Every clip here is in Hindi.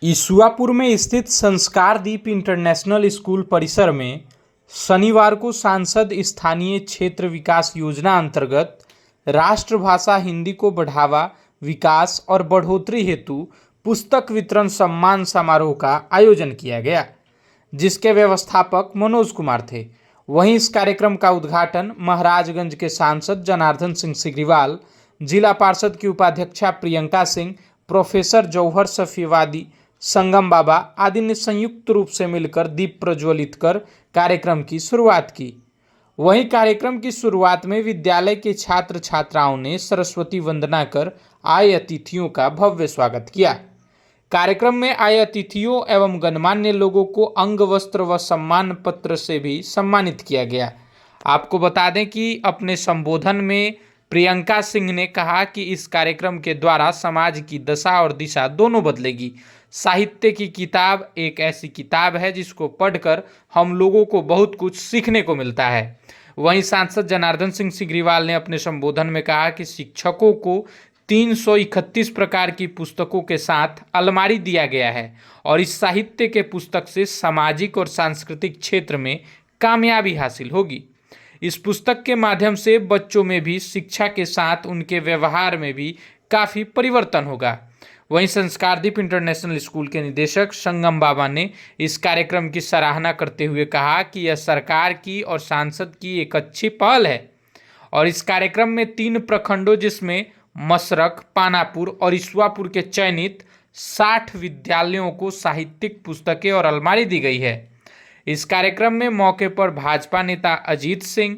ईसुआपुर में स्थित संस्कारदीप इंटरनेशनल स्कूल परिसर में शनिवार को सांसद स्थानीय क्षेत्र विकास योजना अंतर्गत राष्ट्रभाषा हिंदी को बढ़ावा, विकास और बढ़ोतरी हेतु पुस्तक वितरण सम्मान समारोह का आयोजन किया गया, जिसके व्यवस्थापक मनोज कुमार थे। वहीं इस कार्यक्रम का उद्घाटन महाराजगंज के सांसद जनार्दन सिंह सिग्रीवाल, जिला पार्षद की उपाध्यक्षा प्रियंका सिंह, प्रोफेसर जौहर सफीवादी, संगम बाबा आदि ने संयुक्त रूप से मिलकर दीप प्रज्वलित कर कार्यक्रम की शुरुआत की। वहीं कार्यक्रम की शुरुआत में विद्यालय के छात्र छात्राओं ने सरस्वती वंदना कर आए अतिथियों का भव्य स्वागत किया। कार्यक्रम में आए अतिथियों एवं गणमान्य लोगों को अंग वस्त्र व सम्मान पत्र से भी सम्मानित किया गया। आपको बता दें कि अपने संबोधन में प्रियंका सिंह ने कहा कि इस कार्यक्रम के द्वारा समाज की दशा और दिशा दोनों बदलेगी। साहित्य की किताब एक ऐसी किताब है जिसको पढ़कर हम लोगों को बहुत कुछ सीखने को मिलता है। वहीं सांसद जनार्दन सिंह सिग्रीवाल ने अपने संबोधन में कहा कि शिक्षकों को 331 प्रकार की पुस्तकों के साथ अलमारी दिया गया है और इस साहित्य के पुस्तक से सामाजिक और सांस्कृतिक क्षेत्र में कामयाबी हासिल होगी। इस पुस्तक के माध्यम से बच्चों में भी शिक्षा के साथ उनके व्यवहार में भी काफ़ी परिवर्तन होगा। वहीं संस्कारदीप इंटरनेशनल स्कूल के निदेशक संगम बाबा ने इस कार्यक्रम की सराहना करते हुए कहा कि यह सरकार की और सांसद की एक अच्छी पहल है और इस कार्यक्रम में 3 प्रखंडों जिसमें मसरख, पानापुर और ईसुआपुर के चयनित 60 विद्यालयों को साहित्यिक पुस्तकें और अलमारी दी गई है। इस कार्यक्रम में मौके पर भाजपा नेता अजीत सिंह,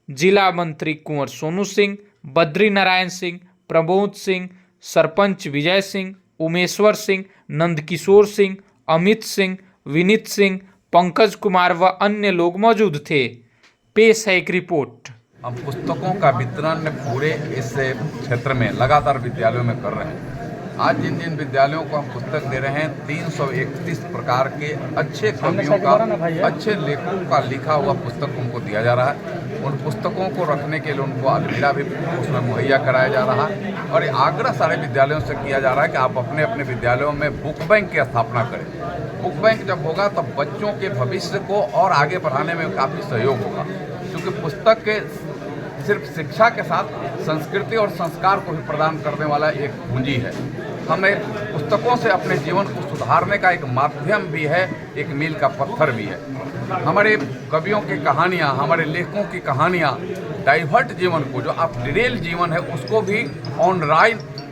जिला मंत्री कुंवर सोनू सिंह, बद्री नारायण सिंह, प्रबोध सिंह, सरपंच विजय सिंह, उमेश्वर सिंह, नंदकिशोर सिंह, अमित सिंह, विनीत सिंह, पंकज कुमार व अन्य लोग मौजूद थे। पेश है एक रिपोर्ट। हम पुस्तकों का वितरण पूरे इस क्षेत्र में लगातार विद्यालयों में कर रहे हैं। आज जिन जिन विद्यालयों को हम पुस्तक दे रहे हैं 331 प्रकार के अच्छे कवियों का, अच्छे लेखकों का लिखा हुआ पुस्तक उनको दिया जा रहा है। उन पुस्तकों को रखने के लिए उनको अलमीरा भी उसमें मुहैया कराया जा रहा है और आग्रह सारे विद्यालयों से किया जा रहा है कि आप अपने अपने विद्यालयों में बुक बैंक की स्थापना करें। बुक बैंक जब होगा तब बच्चों के भविष्य को और आगे बढ़ाने में काफ़ी सहयोग होगा, क्योंकि पुस्तक के सिर्फ शिक्षा के साथ संस्कृति और संस्कार को भी प्रदान करने वाला एक पूंजी है। हमें पुस्तकों से अपने जीवन को सुधारने का एक माध्यम भी है, एक मील का पत्थर भी है। हमारे कवियों की कहानियाँ, हमारे लेखकों की कहानियाँ डाइवर्ट जीवन को, जो आप डिरेल जीवन है, उसको भी ऑन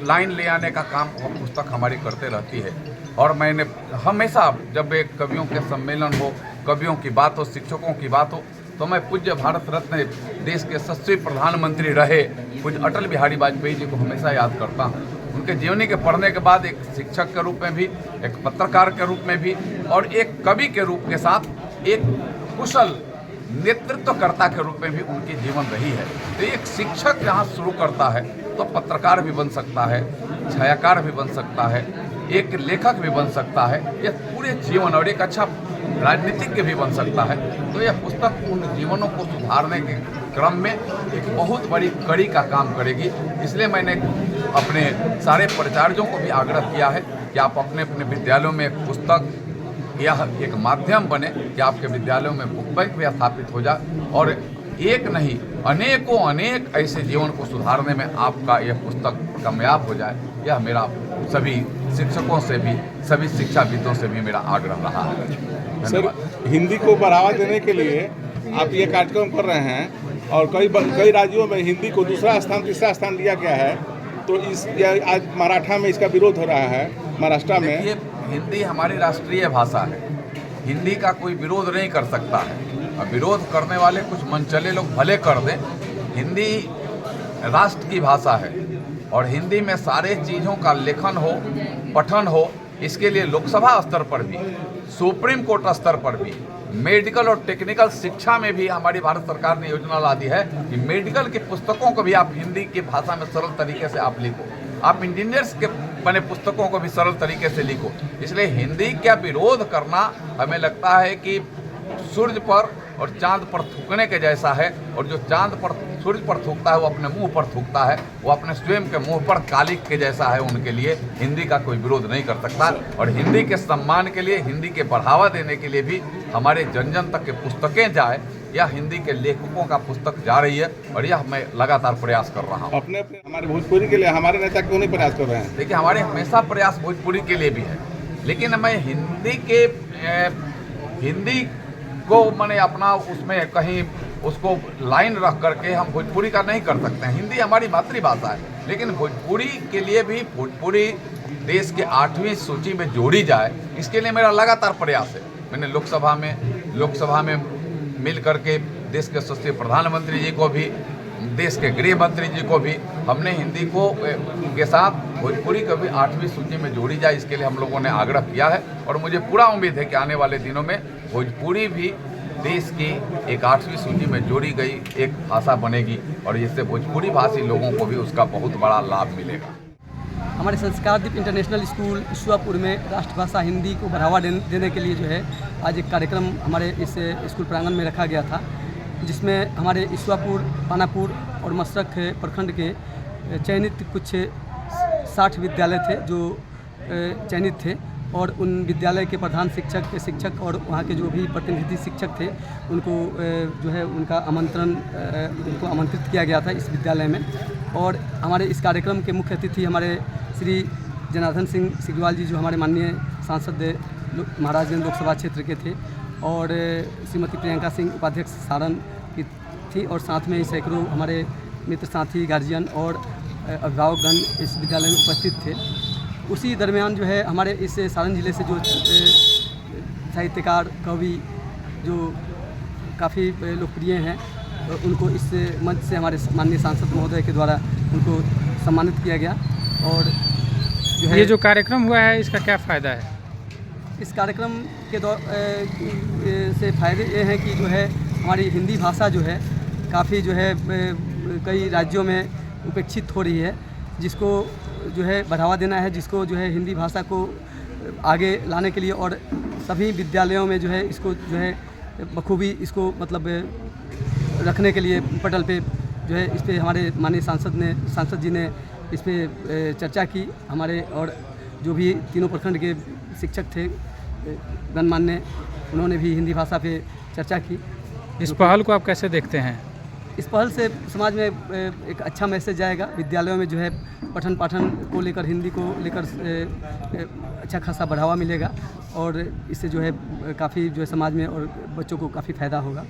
लाइन ले आने का काम पुस्तक हमारी करते रहती है। और मैंने हमेशा जब एक कवियों के सम्मेलन हो, कवियों की बात हो, शिक्षकों की बात हो, तो मैं पूज्य भारत रत्न देश के यशस्वी प्रधानमंत्री रहे पूज्य अटल बिहारी वाजपेयी जी को हमेशा याद करता हूँ। उनके जीवनी के पढ़ने के बाद एक शिक्षक के रूप में भी, एक पत्रकार के रूप में भी और एक कवि के रूप के साथ एक कुशल नेतृत्वकर्ता के रूप में भी उनकी जीवन रही है। तो एक शिक्षक जहाँ शुरू करता है तो पत्रकार भी बन सकता है, छायाकार भी बन सकता है, एक लेखक भी बन सकता है, यह पूरे जीवन और एक अच्छा राजनीतिज्ञ भी बन सकता है। तो यह पुस्तक उन जीवनों को सुधारने के क्रम में एक बहुत बड़ी कड़ी का काम करेगी। इसलिए मैंने अपने सारे प्राचार्यों को भी आग्रह किया है कि आप अपने अपने विद्यालयों में एक पुस्तक यह एक माध्यम बने कि आपके विद्यालयों में बुक बैंक भी स्थापित हो जाए और एक नहीं अनेक ऐसे जीवन को सुधारने में आपका यह पुस्तक कामयाब हो जाए। यह मेरा सभी शिक्षकों से भी, सभी शिक्षाविदों से भी मेरा आग्रह रहा है। सर, हिंदी को बढ़ावा देने के लिए आप ये कार्यक्रम कर रहे हैं और कई राज्यों में हिंदी को दूसरा स्थान, तीसरा स्थान दिया गया है, तो आज मराठा में इसका विरोध हो रहा है, महाराष्ट्र में। ये हिंदी हमारी राष्ट्रीय भाषा है, हिंदी का कोई विरोध नहीं कर सकता है। और विरोध करने वाले कुछ मनचले लोग भले कर दें, हिंदी राष्ट्र की भाषा है और हिंदी में सारे चीज़ों का लेखन हो, पठन हो। इसके लिए लोकसभा स्तर पर भी, सुप्रीम कोर्ट स्तर पर भी, मेडिकल और टेक्निकल शिक्षा में भी हमारी भारत सरकार ने योजना ला दी है कि मेडिकल की पुस्तकों को भी आप हिंदी की भाषा में सरल तरीके से आप लिखो, आप इंजीनियर्स के बने पुस्तकों को भी सरल तरीके से लिखो। इसलिए हिंदी का विरोध करना हमें लगता है कि सूर्य पर और चांद पर थूकने के जैसा है, और जो चांद पर सूर्य पर थूकता है वो अपने मुंह पर थूकता है, वो अपने स्वयं के मुंह पर कालिक के जैसा है। उनके लिए हिंदी का कोई विरोध नहीं कर सकता और हिंदी के सम्मान के लिए, हिंदी के बढ़ावा देने के लिए भी हमारे जन जन तक के पुस्तकें जाए, या हिंदी के लेखकों का पुस्तक जा रही है और यह मैं लगातार प्रयास कर रहा हूँ। अपने हमारे भोजपुरी के लिए हमारे नेता क्यों नहीं प्रयास कर रहे हैं? देखिए, हमारे हमेशा प्रयास भोजपुरी के लिए भी है, लेकिन मैं हिंदी को मैंने अपना उसमें कहीं उसको लाइन रख करके हम भोजपुरी का नहीं कर सकते हैं। हिंदी हमारी मातृभाषा है, लेकिन भोजपुरी के लिए भी भोजपुरी देश के 8वीं सूची में जोड़ी जाए, इसके लिए मेरा लगातार प्रयास है। मैंने लोकसभा में मिल करके देश के यशस्वी प्रधानमंत्री जी को भी, देश के गृह मंत्री जी को भी हमने हिंदी को के साथ भोजपुरी को भी 8वीं सूची में जोड़ी जाए, इसके लिए हम लोगों ने आग्रह किया है। और मुझे पूरा उम्मीद है कि आने वाले दिनों में भोजपुरी भी देश की एक 8वीं सूची में जोड़ी गई एक भाषा बनेगी और इससे भोजपुरी भाषी लोगों को भी उसका बहुत बड़ा लाभ मिलेगा। हमारे संस्कारदीप इंटरनेशनल स्कूल ईश्वरपुर में राष्ट्रभाषा हिंदी को बढ़ावा देने के लिए जो है आज एक कार्यक्रम हमारे इस स्कूल प्रांगण में रखा गया था, जिसमें हमारे ईश्वरपुर, पानापुर और मसरख प्रखंड के चयनित कुछ 60 विद्यालय थे जो चयनित थे और उन विद्यालय के प्रधान शिक्षक और वहाँ के जो भी प्रतिनिधि शिक्षक थे उनको जो है उनको आमंत्रित किया गया था इस विद्यालय में। और हमारे इस कार्यक्रम के मुख्य अतिथि हमारे श्री जनार्दन सिंह सिग्रीवाल जी, जो हमारे माननीय सांसद महाराजगंज लोकसभा क्षेत्र के थे, और श्रीमती प्रियंका सिंह उपाध्यक्ष सारण की थी, और साथ में सैकड़ों हमारे मित्र साथी, गार्जियन और अभिभावकगण इस विद्यालय में उपस्थित थे। उसी दरमियान जो है हमारे इस सारण जिले से जो साहित्यकार, कवि जो काफ़ी लोकप्रिय हैं, उनको इस मंच से हमारे माननीय सांसद महोदय के द्वारा उनको सम्मानित किया गया। और जो है ये जो कार्यक्रम हुआ है इसका क्या फ़ायदा है? इस कार्यक्रम के से फ़ायदे ये हैं कि जो है हमारी हिंदी भाषा जो है काफ़ी जो है कई राज्यों में उपेक्षित हो रही है, जिसको जो है बढ़ावा देना है, जिसको जो है हिंदी भाषा को आगे लाने के लिए और सभी विद्यालयों में जो है इसको जो है बखूबी इसको मतलब रखने के लिए पटल पे जो है इस पे हमारे माननीय सांसद जी ने इस पे चर्चा की। हमारे और जो भी तीनों प्रखंड के शिक्षक थे गणमान्य, उन्होंने भी हिंदी भाषा पे चर्चा की। इस पहल को आप कैसे देखते हैं? इस पहल से समाज में एक अच्छा मैसेज जाएगा। विद्यालयों में जो है पठन पाठन को लेकर, हिंदी को लेकर अच्छा खासा बढ़ावा मिलेगा और इससे जो है काफ़ी जो है समाज में और बच्चों को काफ़ी फ़ायदा होगा।